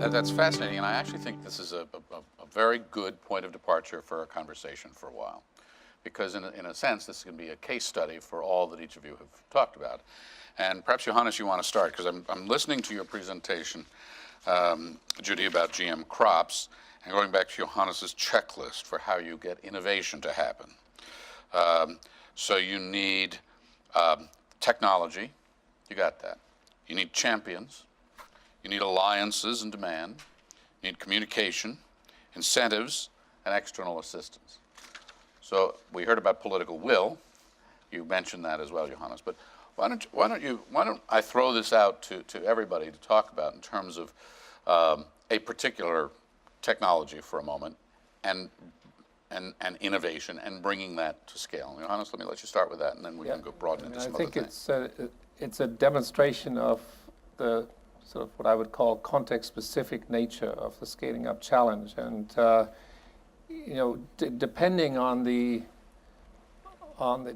That's fascinating, and I actually think this is a very good point of departure for a conversation for a while. Because in a sense, this can be a case study for all that each of you have talked about. And perhaps, Johannes, you want to start, because I'm listening to your presentation, Judy, about GM crops, and going back to Johannes's checklist for how you get innovation to happen. So you need technology, you got that. You need champions, you need alliances and demand, you need communication, incentives, and external assistance. So we heard about political will. You mentioned that as well, Johannes. But why don't I throw this out to everybody to talk about in terms of a particular technology for a moment, and innovation, and bringing that to scale. Johannes, let me let you start with that, and then we can go broaden into some other things. I think it's a demonstration of the sort of what I would call context-specific nature of the scaling up challenge, and depending on the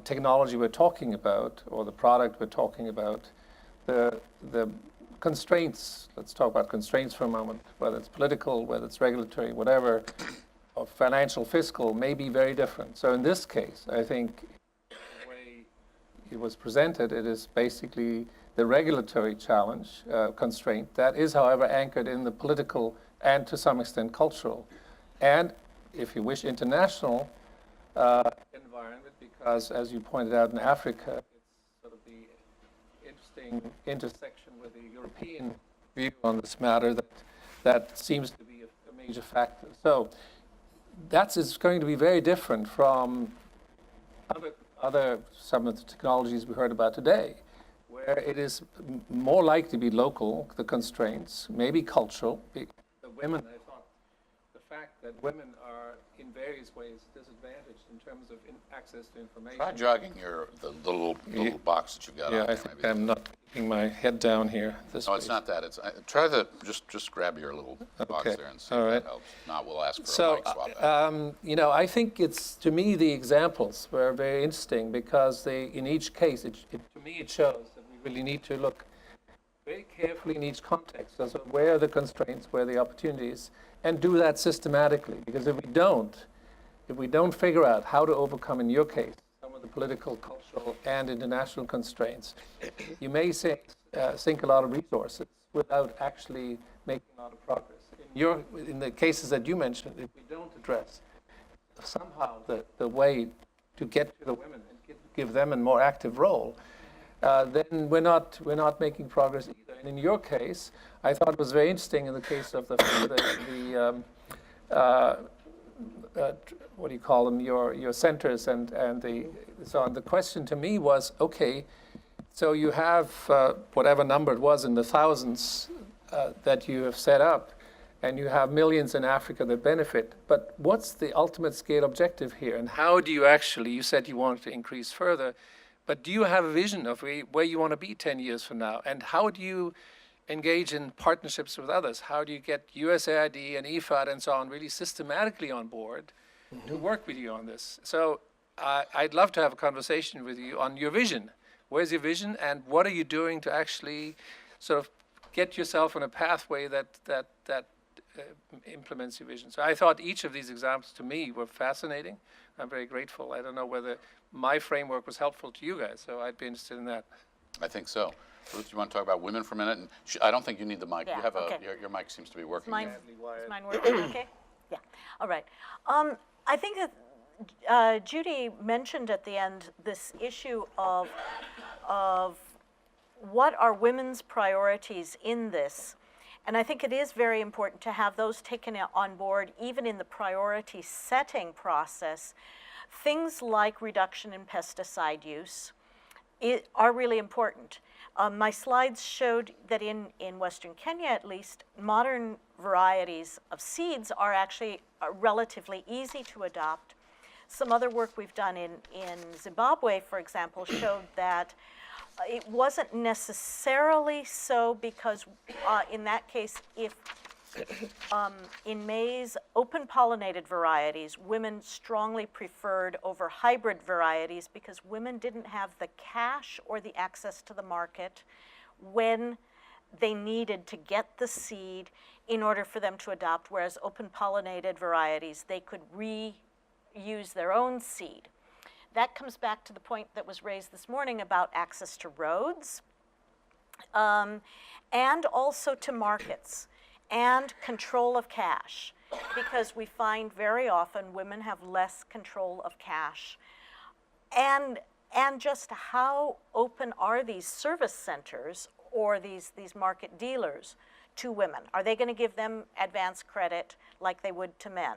technology we're talking about or the product we're talking about, the constraints, let's talk about constraints for a moment, whether it's political, whether it's regulatory, whatever, or financial, fiscal, may be very different. So in this case, I think the way it was presented, it is basically the regulatory challenge, constraint, that is, however, anchored in the political and to some extent cultural. And if you wish, international environment, because as you pointed out in Africa, it's sort of the interesting intersection with the European view on this matter that seems to be a major factor. So is going to be very different from some of the technologies we heard about today, where it is more likely to be local, the constraints, maybe cultural. The women, I thought, the fact that women are in various ways disadvantaged in terms of access to information. Try jogging the little box that you've got on there. I think I'm not keeping my head down here. No, it's not that. Try just grab your little box there and see if that helps. Not, we'll ask for a mic swap. I think to me, the examples were very interesting because in each case, to me, it shows that we really need to look very carefully in each context. So where are the constraints, where are the opportunities, and do that systematically. Because if we don't figure out how to overcome, in your case, some of the political, cultural, and international constraints, you may sink a lot of resources without actually making a lot of progress. In the cases that you mentioned, if we don't address somehow the way to get to the women and give them a more active role, then we're not making progress either. And in your case, I thought it was very interesting in the case of what do you call them, your centers and so on. The question to me was, okay, so you have whatever number it was in the thousands that you have set up, and you have millions in Africa that benefit, but what's the ultimate scale objective here? And how do you actually, you said you wanted to increase further, but do you have a vision of where you want to be 10 years from now? And how do you engage in partnerships with others? How do you get USAID and IFPRI and so on really systematically on board to work with you on this? So I'd love to have a conversation with you on your vision. Where's your vision, and what are you doing to actually sort of get yourself on a pathway that implements your vision? So I thought each of these examples to me were fascinating. I'm very grateful. I don't know whether my framework was helpful to you guys, so I'd be interested in that. I think so. Ruth, you want to talk about women for a minute? And I don't think you need the mic. Yeah, you have okay. Your mic seems to be working. Is mine working okay? Yeah. All right. I think that Judy mentioned at the end this issue of what are women's priorities in this. And I think it is very important to have those taken on board, even in the priority setting process. Things like reduction in pesticide use are really important. My slides showed that in Western Kenya, at least, modern varieties of seeds are actually relatively easy to adopt. Some other work we've done in Zimbabwe, for example, showed that it wasn't necessarily so because in that case, if in maize, open pollinated varieties, women strongly preferred over hybrid varieties because women didn't have the cash or the access to the market when they needed to get the seed in order for them to adopt, whereas open pollinated varieties, they could reuse their own seed. That comes back to the point that was raised this morning about access to roads, and also to markets, and control of cash, because we find very often women have less control of cash. And just how open are these service centers or these market dealers to women? Are they going to give them advance credit like they would to men?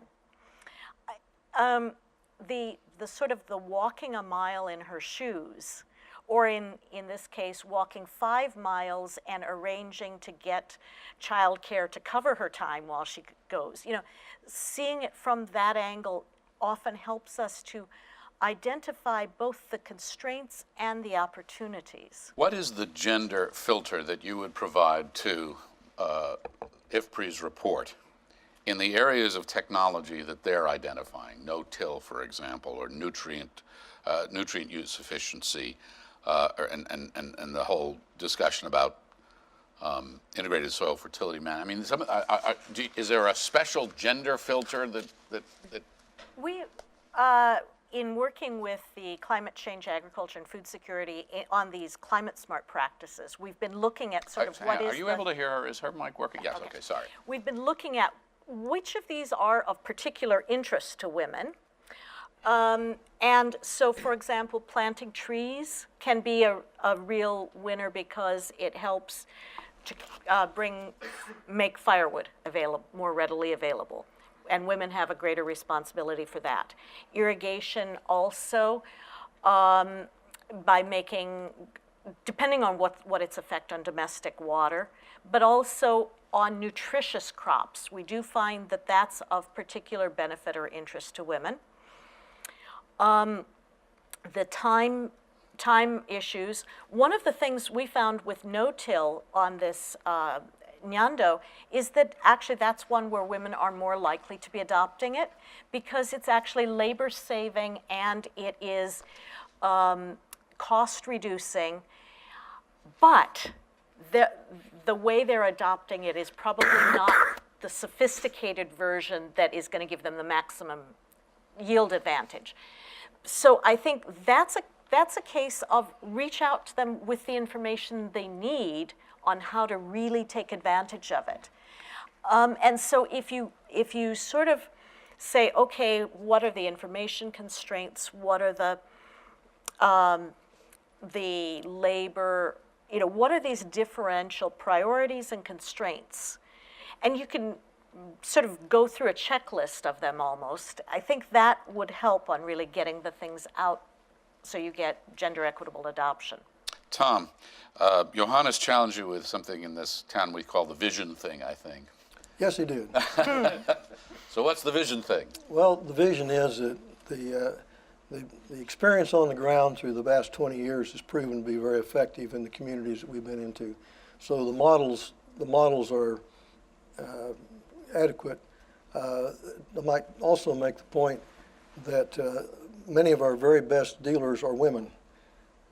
The sort of the walking a mile in her shoes, or in this case, walking 5 miles and arranging to get childcare to cover her time while she goes. You know, seeing it from that angle often helps us to identify both the constraints and the opportunities. What is the gender filter that you would provide to IFPRI's report in the areas of technology that they're identifying, no-till, for example, or nutrient use efficiency, and the whole discussion about integrated soil fertility management? I mean, is there a special gender filter that We, in working with the Climate Change, Agriculture, and Food Security on these climate smart practices, we've been looking at sort of what is Are you able to hear her? Is her mic working? Yes, okay, sorry. We've been looking at which of these are of particular interest to women. And so, for example, planting trees can be a real winner because it helps to make firewood more readily available. And women have a greater responsibility for that. Irrigation also, by making, depending on what its effect on domestic water, but also on nutritious crops. We do find that that's of particular benefit or interest to women. The time issues. One of the things we found with no-till on this Nyando is that actually that's one where women are more likely to be adopting it, because it's actually labor saving and it is cost reducing, but the way they're adopting it is probably not the sophisticated version that is going to give them the maximum yield advantage. So I think that's a case of reach out to them with the information they need on how to really take advantage of it. And so if you sort of say, okay, what are the information constraints? What are the labor, what are these differential priorities and constraints? And you can sort of go through a checklist of them almost. I think that would help on really getting the things out so you get gender equitable adoption. Tom, Johannes challenged you with something in this town we call the vision thing, I think. Yes, he did. So what's the vision thing? Well, the vision is that the experience on the ground through the past 20 years has proven to be very effective in the communities that we've been into. So the models are adequate. I might also make the point that many of our very best dealers are women.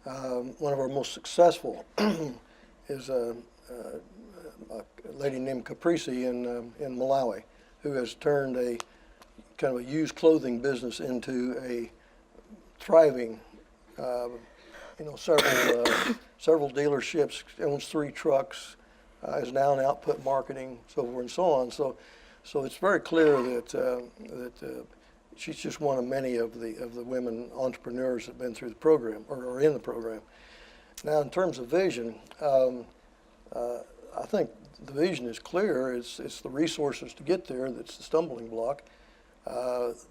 One of our most successful is a lady named Caprici in Malawi, who has turned a kind of a used clothing business into a thriving, several dealerships, owns 3 trucks, is now in output marketing, so forth and so on. So it's very clear that she's just one of many of the women entrepreneurs that have been through the program or are in the program. Now, in terms of vision, I think the vision is clear. It's the resources to get there that's the stumbling block.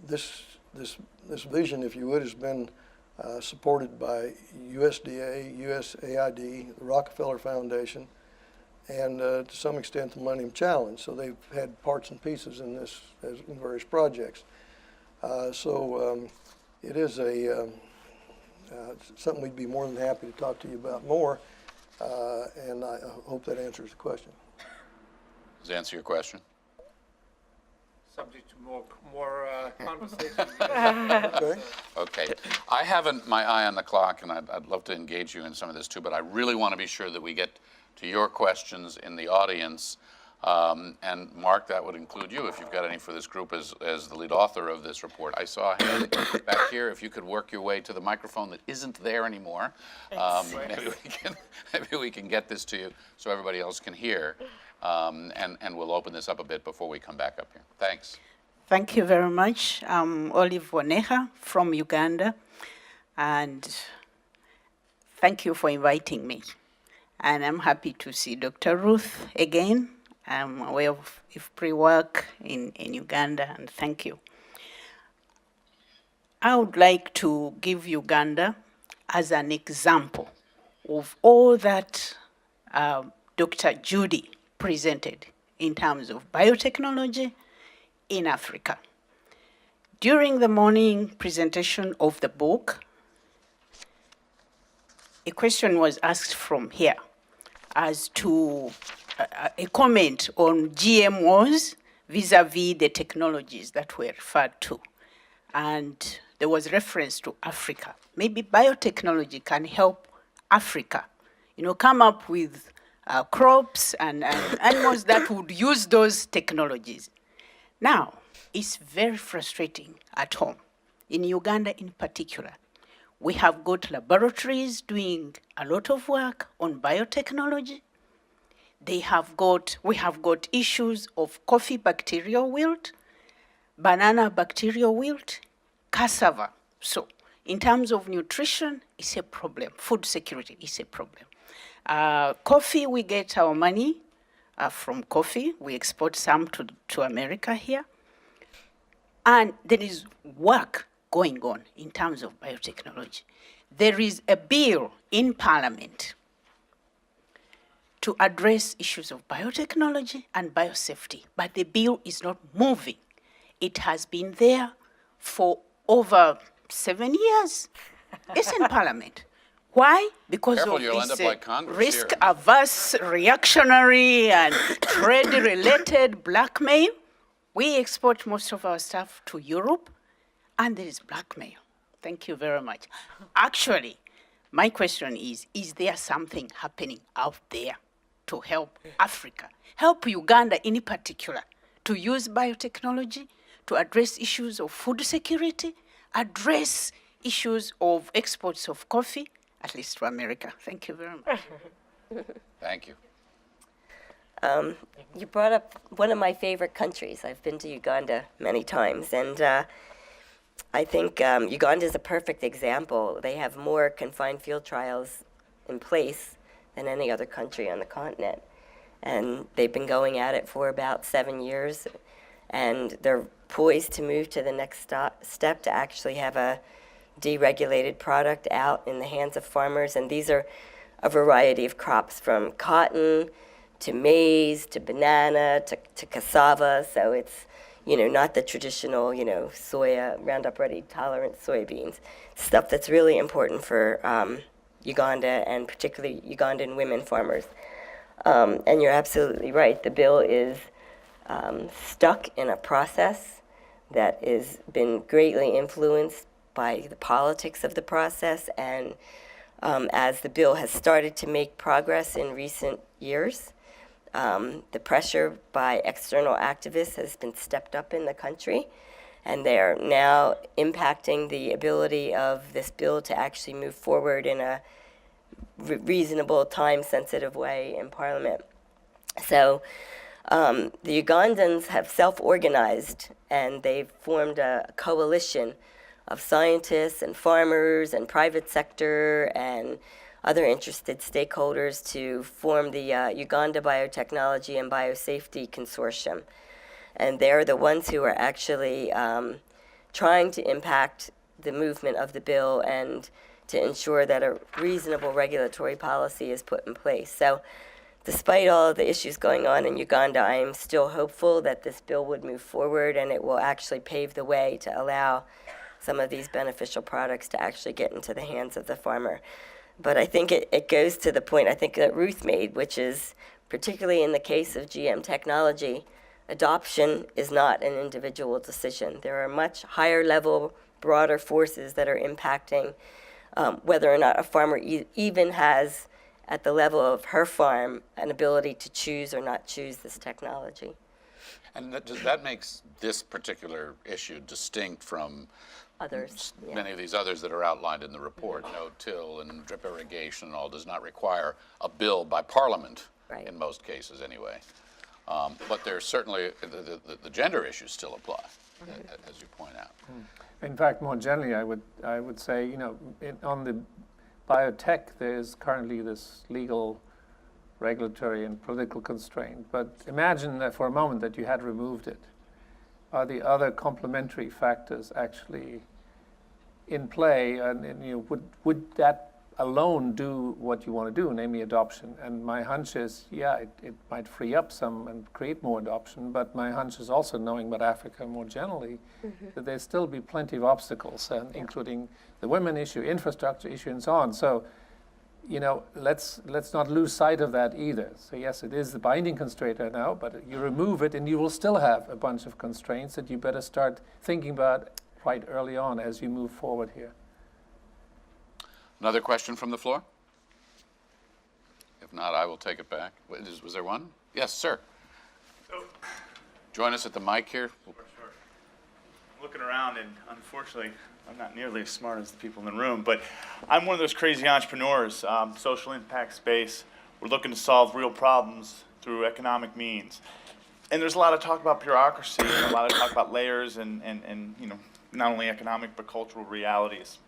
This vision, if you would, has been supported by USDA, USAID, the Rockefeller Foundation, and to some extent the Millennium Challenge. So they've had parts and pieces in this in various projects. It is something we'd be more than happy to talk to you about more, and I hope that answers the question. Does that answer your question? Subject to more conversation. Okay. Okay. I haven't my eye on the clock, and I'd love to engage you in some of this too, but I really want to be sure that we get to your questions in the audience. And Mark, that would include you if you've got any for this group as the lead author of this report. I saw a hand back here. If you could work your way to the microphone that isn't there anymore, maybe we can get this to you so everybody else can hear. And we'll open this up a bit before we come back up here. Thanks. Thank you very much. I'm Olive Waneha from Uganda, and thank you for inviting me. And I'm happy to see Dr. Ruth again. I'm aware of IFPRI work in Uganda, and thank you. I would like to give Uganda as an example of all that Dr. Judy presented in terms of biotechnology in Africa. During the morning presentation of the book, a question was asked from here as to a comment on GMOs vis-a-vis the technologies that were referred to. And there was reference to Africa. Maybe biotechnology can help Africa, come up with crops and animals that would use those technologies. Now, it's very frustrating at home, in Uganda in particular. We have got laboratories doing a lot of work on biotechnology. We have got issues of coffee bacterial wilt, banana bacterial wilt, cassava. So in terms of nutrition, it's a problem. Food security is a problem. Coffee, we get our money from coffee. We export some to America here. And there is work going on in terms of biotechnology. There is a bill in Parliament to address issues of biotechnology and biosafety, but the bill is not moving. It has been there for over 7 years. It's in Parliament. Why? Because Careful, of you'll end this up like Congress risk-averse, reactionary, and trade-related blackmail. We export most of our stuff to Europe, and there is blackmail. Thank you very much. Actually, my question is there something happening out there to help Africa, help Uganda in particular, to use biotechnology to address issues of food security, address issues of exports of coffee, at least to America? Thank you very much. Thank you. You brought up one of my favorite countries. I've been to Uganda many times, and I think Uganda is a perfect example. They have more confined field trials in place than any other country on the continent. And they've been going at it for about 7 years, and they're poised to move to the next step to actually have a deregulated product out in the hands of farmers. And these are a variety of crops, from cotton to maize to banana to cassava. So it's, not the traditional, soya, Roundup Ready tolerant soybeans. Stuff that's really important for Uganda, and particularly Ugandan women farmers. And you're absolutely right. The bill is stuck in a process that has been greatly influenced by the politics of the process. And as the bill has started to make progress in recent years, the pressure by external activists has been stepped up in the country, and they're now impacting the ability of this bill to actually move forward in a reasonable, time-sensitive way in Parliament. So the Ugandans have self-organized, and they've formed a coalition of scientists and farmers and private sector and other interested stakeholders to form the Uganda Biotechnology and Biosafety Consortium. And they're the ones who are actually trying to impact the movement of the bill and to ensure that a reasonable regulatory policy is put in place. So despite all of the issues going on in Uganda, I am still hopeful that this bill would move forward, and it will actually pave the way to allow some of these beneficial products to actually get into the hands of the farmer. But I think it goes to the point I think that Ruth made, which is, particularly in the case of GM technology, adoption is not an individual decision. There are much higher level, broader forces that are impacting whether or not a farmer even has at the level of her farm an ability to choose or not choose this technology. And that makes this particular issue distinct from Others, yeah. many of these others that are outlined in the report. No-till and drip irrigation and all does not require a bill by Parliament, Right. in most cases anyway. But there's certainly, the gender issues still apply, as you point out. In fact, more generally, I would say, on the biotech, there's currently this legal, regulatory, and political constraint. But imagine that for a moment that you had removed it. Are the other complementary factors actually in play, and would that alone do what you want to do, namely adoption? And my hunch is, it might free up some and create more adoption, but my hunch is also, knowing about Africa more generally, that there'll still be plenty of obstacles, and including the women issue, infrastructure issue, and so on. So, let's not lose sight of that either. So yes, it is the binding constraint right now, but you remove it and you will still have a bunch of constraints that you better start thinking about quite early on as you move forward here. Another question from the floor? If not, I will take it back. Was there one? Yes, sir. Join us at the mic here. Sure. I'm looking around, and unfortunately, I'm not nearly as smart as the people in the room, but I'm one of those crazy entrepreneurs, social impact space. We're looking to solve real problems through economic means. And there's a lot of talk about bureaucracy and a lot of talk about layers and not only economic but cultural realities.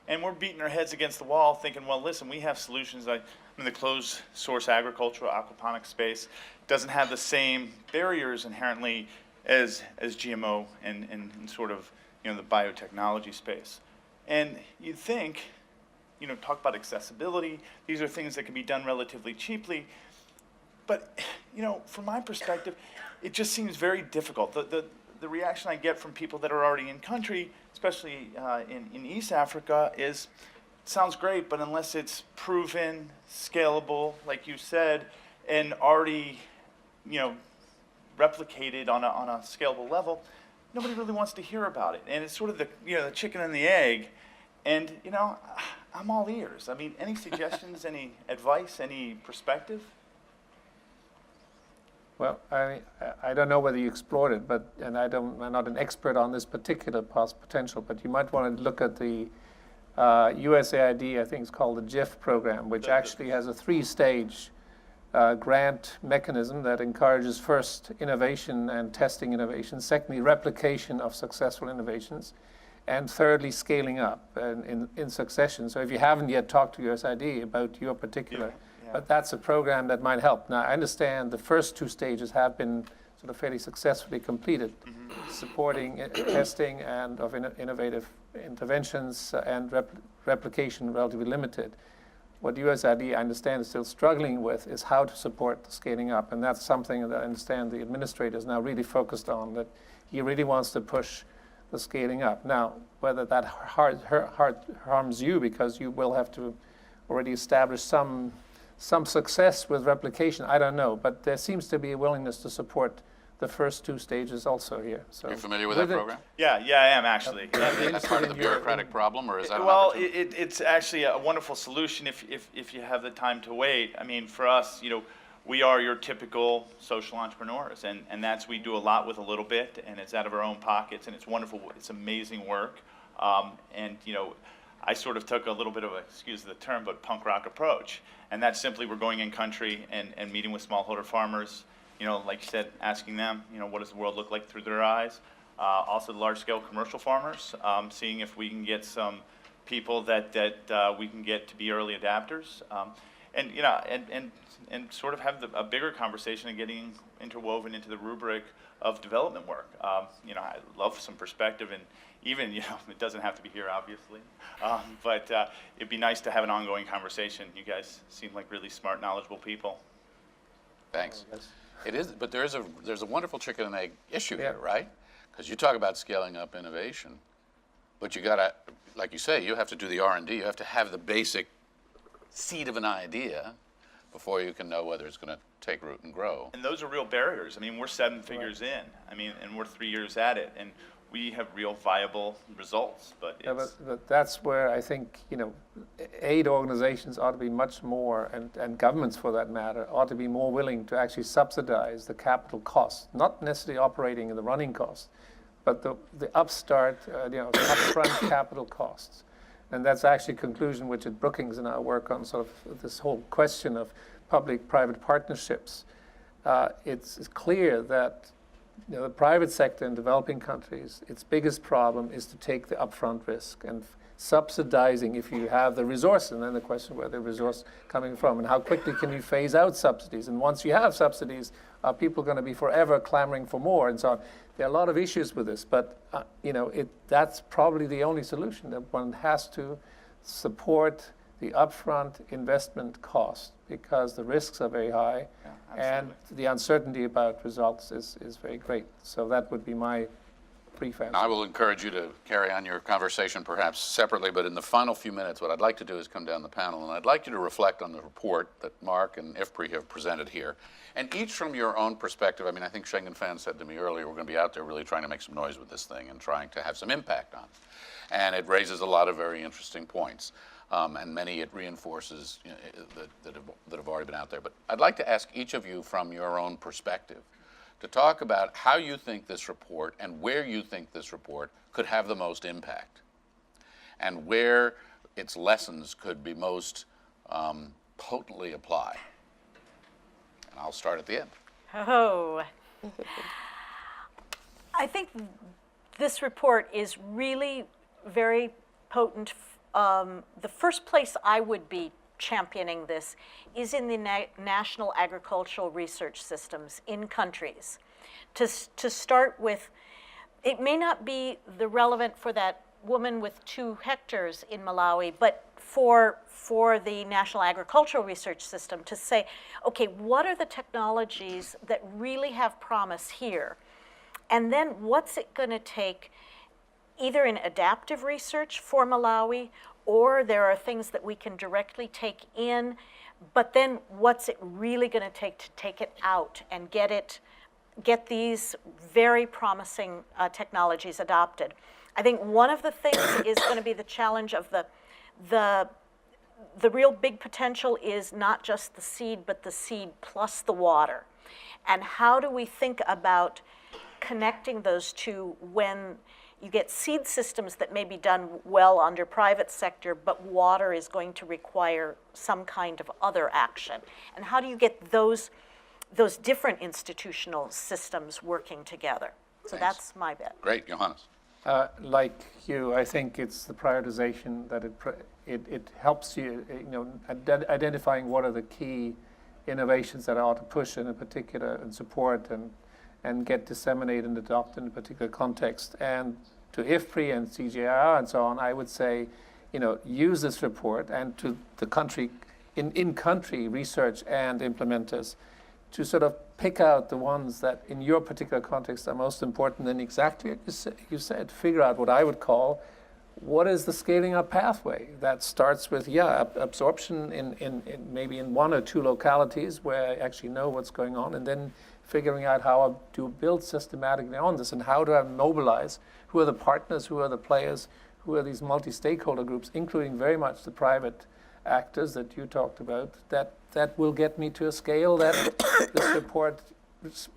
And we're beating our heads against the wall thinking, well, listen, we have solutions. The closed source agricultural aquaponics space doesn't have the same barriers inherently as GMO and sort of the biotechnology space. And you'd think, talk about accessibility. These are things that can be done relatively cheaply. But, from my perspective, it just seems very difficult. The reaction I get from people that are already in country, especially in East Africa, is it sounds great, but unless it's proven, scalable, like you said, and already, replicated on a scalable level, nobody really wants to hear about it. And it's sort of the chicken and the egg. And I'm all ears. I mean, any suggestions, any advice, any perspective? Well, I don't know whether you explored it, I'm not an expert on this particular potential, but you might want to look at the USAID, I think it's called the GIF program, which actually has a 3-stage grant mechanism that encourages first innovation and testing innovation, secondly replication of successful innovations, and thirdly scaling up in succession. So if you haven't yet talked to USAID about your particular, but that's a program that might help. Now I understand the first 2 stages have been sort of fairly successfully completed, supporting testing and of innovative interventions and replication relatively limited. What USAID, I understand, is still struggling with is how to support the scaling up, and that's something that I understand the administrator is now really focused on, that he really wants to push the scaling up. Now, whether that harms you, because you will have to already establish some success with replication, I don't know, but there seems to be a willingness to support the first 2 stages also here. So You're familiar with that program? Yeah, I am actually. That's part of the bureaucratic problem, or is that an Well, opportunity? it's actually a wonderful solution if you have the time to wait. I mean, for us, we are your typical social entrepreneurs, and we do a lot with a little bit, and it's out of our own pockets, and it's wonderful. It's amazing work, and I sort of took a little bit of a, excuse the term, but punk rock approach, and that's simply we're going in country and meeting with smallholder farmers. Like you said, asking them, what does the world look like through their eyes? Also, large-scale commercial farmers, seeing if we can get some people that we can get to be early adapters, and sort of have a bigger conversation and getting interwoven into the rubric of development work. I love some perspective, and even it doesn't have to be here, obviously, but it'd be nice to have an ongoing conversation. You guys seem like really smart, knowledgeable people. Thanks. It is, but there's a wonderful chicken and egg issue here, right? Because you talk about scaling up innovation, but you gotta, like you say, you have to do the R&D. You have to have the basic seed of an idea before you can know whether it's going to take root and grow. And those are real barriers. I mean, we're 7 figures in. I mean, and we're 3 years at it. And we have real viable results. But Yeah, it's, but that's where I think, aid organizations ought to be much more, and governments for that matter, ought to be more willing to actually subsidize the capital costs, not necessarily operating in the running costs, but the the upfront capital costs. And that's actually a conclusion which at Brookings in our work on sort of this whole question of public-private partnerships. It's clear that the private sector in developing countries, its biggest problem is to take the upfront risk and subsidizing if you have the resource, and then the question where the resource coming from and how quickly can you phase out subsidies. And once you have subsidies, are people going to be forever clamoring for more and so on? There are a lot of issues with this, but that's probably the only solution, that one has to support the upfront investment cost because the risks are very high and the uncertainty about results is very great. So that would be my brief answer. I will encourage you to carry on your conversation perhaps separately, but in the final few minutes, what I'd like to do is come down the panel, and I'd like you to reflect on the report that Mark and IFPRI have presented here, and each from your own perspective. I mean, I think Schengen Fan said to me earlier, we're going to be out there really trying to make some noise with this thing and trying to have some impact on it. And it raises a lot of very interesting points, and many it reinforces that have already been out there. But I'd like to ask each of you from your own perspective to talk about how you think this report and where you think this report could have the most impact and where its lessons could be most potently applied. And I'll start at the end. Oh, I think this report is really very potent. The first place I would be championing this is in the national agricultural research systems in countries. To start with, it may not be the relevant for that woman with 2 hectares in Malawi, but for the National Agricultural Research System to say, okay, what are the technologies that really have promise here? And then what's it going to take either in adaptive research for Malawi, or there are things that we can directly take in, but then what's it really going to take it out and get these very promising technologies adopted? I think one of the things is going to be the challenge of the real big potential is not just the seed, but the seed plus the water. And how do we think about connecting those two when you get seed systems that may be done well under private sector, but water is going to require some kind of other action? And how do you get those different institutional systems working together? So Thanks. that's my bet. Great, Johannes. Like you, I think it's the prioritization that it helps you, identifying what are the key innovations that I ought to push in a particular and support and get disseminated and adopted in a particular context. And to IFPRI and CGIAR and so on, I would say, use this report, and to the country, in-country research and implementers, to sort of pick out the ones that in your particular context are most important, and exactly as you said, figure out what I would call what is the scaling up pathway that starts with, absorption in maybe in 1 or 2 localities where I actually know what's going on, and then figuring out how to build systematically on this, and how do I mobilize, who are the partners, who are the players, who are these multi-stakeholder groups, including very much the private actors that you talked about, that will get me to a scale that this report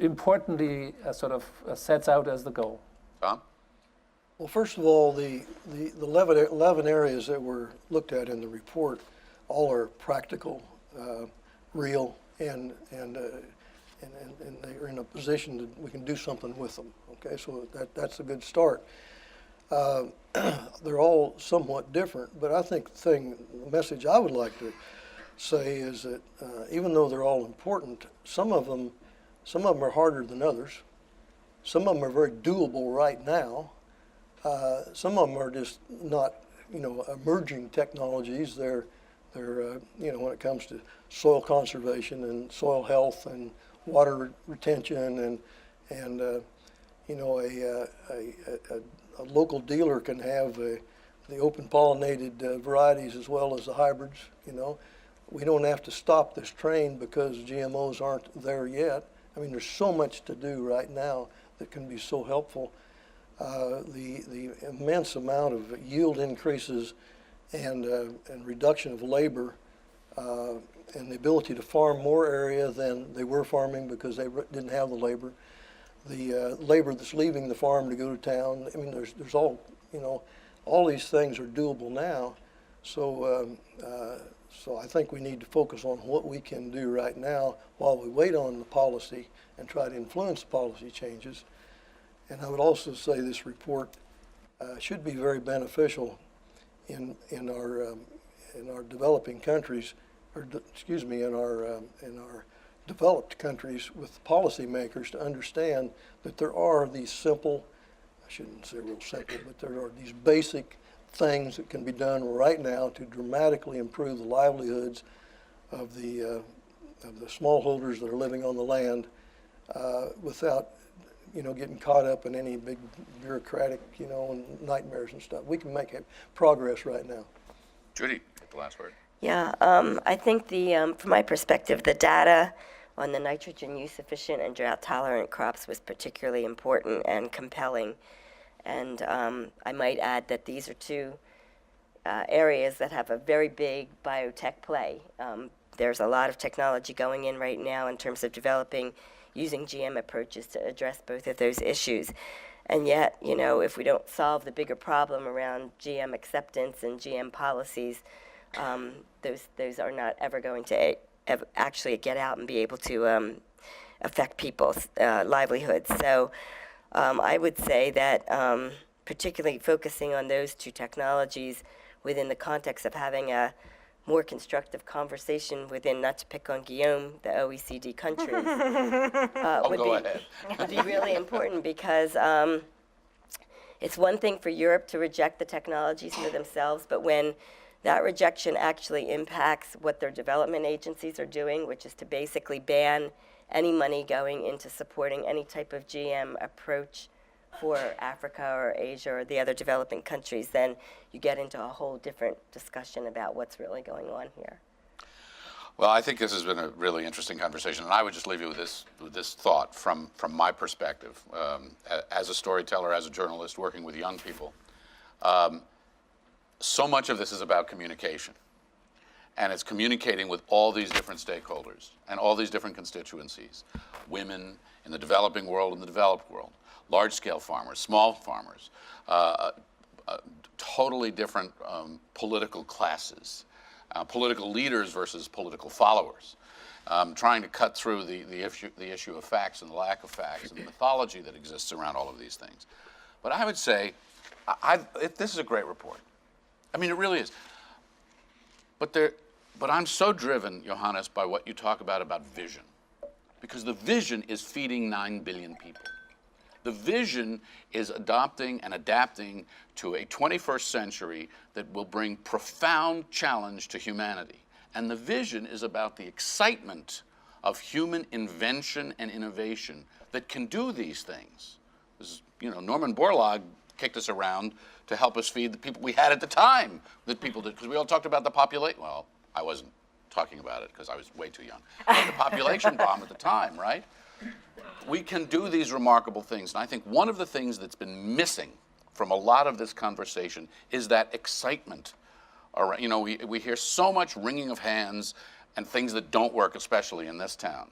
importantly sets out as the goal. Tom? Well, first of all, the 11 areas that were looked at in the report all are practical, real, and they're in a position that we can do something with them. Okay, so that's a good start. They're all somewhat different, but I think the message I would like to say is that even though they're all important, some of them are harder than others. Some of them are very doable right now. Some of them are just not, emerging technologies. They're when it comes to soil conservation and soil health and water retention and a local dealer can have the open pollinated varieties as well as the hybrids. We don't have to stop this train because GMOs aren't there yet. I mean, there's so much to do right now that can be so helpful. the immense amount of yield increases and reduction of labor and the ability to farm more area than they were farming because they didn't have the labor. The labor that's leaving the farm to go to town. I mean, there's all, you know, all these things are doable now. So, so I think we need to focus on what we can do right now while we wait on the policy and try to influence the policy changes. And I would also say this report should be very beneficial in our developing countries, or excuse me, in our developed countries with policymakers to understand that there are these simple, I shouldn't say real simple, but there are these basic things that can be done right now to dramatically improve the livelihoods of the smallholders that are living on the land without, you know, getting caught up in any big bureaucratic, you know, nightmares and stuff. We can make progress right now. Judy, get the last word. Yeah, I think from my perspective, the data on the nitrogen use efficient and drought tolerant crops was particularly important and compelling. And I might add that these are two areas that have a very big biotech play. There's a lot of technology going in right now in terms of developing using GM approaches to address both of those issues. And yet, you know, if we don't solve the bigger problem around GM acceptance and GM policies, those are not ever going to actually get out and be able to affect people's livelihoods. So I would say that particularly focusing on those two technologies within the context of having a more constructive conversation within, not to pick on Guillaume, the OECD countries, would be really important because it's one thing for Europe to reject the technologies for themselves, but when that rejection actually impacts what their development agencies are doing, which is to basically ban any money going into supporting any type of GM approach for Africa or Asia or the other developing countries, then you get into a whole different discussion about what's really going on here. Well, I think this has been a really interesting conversation, and I would just leave you with this thought from my perspective, as a storyteller, as a journalist working with young people. So much of this is about communication, and it's communicating with all these different stakeholders and all these different constituencies, women in the developing world and the developed world, large-scale farmers, small farmers, totally different political classes, political leaders versus political followers, trying to cut through the issue of facts and the lack of facts and the mythology that exists around all of these things. But I would say, this is a great report. I mean, it really is. But I'm so driven, Johannes, by what you talk about vision, because the vision is feeding 9 billion people. The vision is adopting and adapting to a 21st century that will bring profound challenge to humanity. And the vision is about the excitement of human invention and innovation that can do these things. You know, Norman Borlaug kicked us around to help us feed the people we had at the time that people did, because we all talked about the population. Well, I wasn't talking about it because I was way too young. But the population bomb at the time, right? We can do these remarkable things. And I think one of the things that's been missing from a lot of this conversation is that excitement. You know, we hear so much wringing of hands and things that don't work, especially in this town.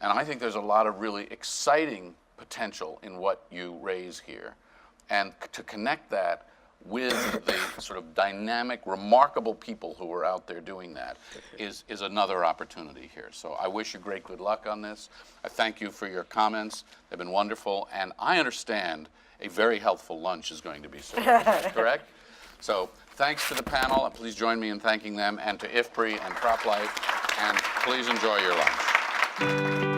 And I think there's a lot of really exciting potential in what you raise here. And to connect that with the sort of dynamic, remarkable people who are out there doing that is another opportunity here. So I wish you great good luck on this. I thank you for your comments. They've been wonderful. And I understand a very healthful lunch is going to be served, correct? So thanks to the panel, and please join me in thanking them, and to IFPRI and CropLife, and please enjoy your lunch.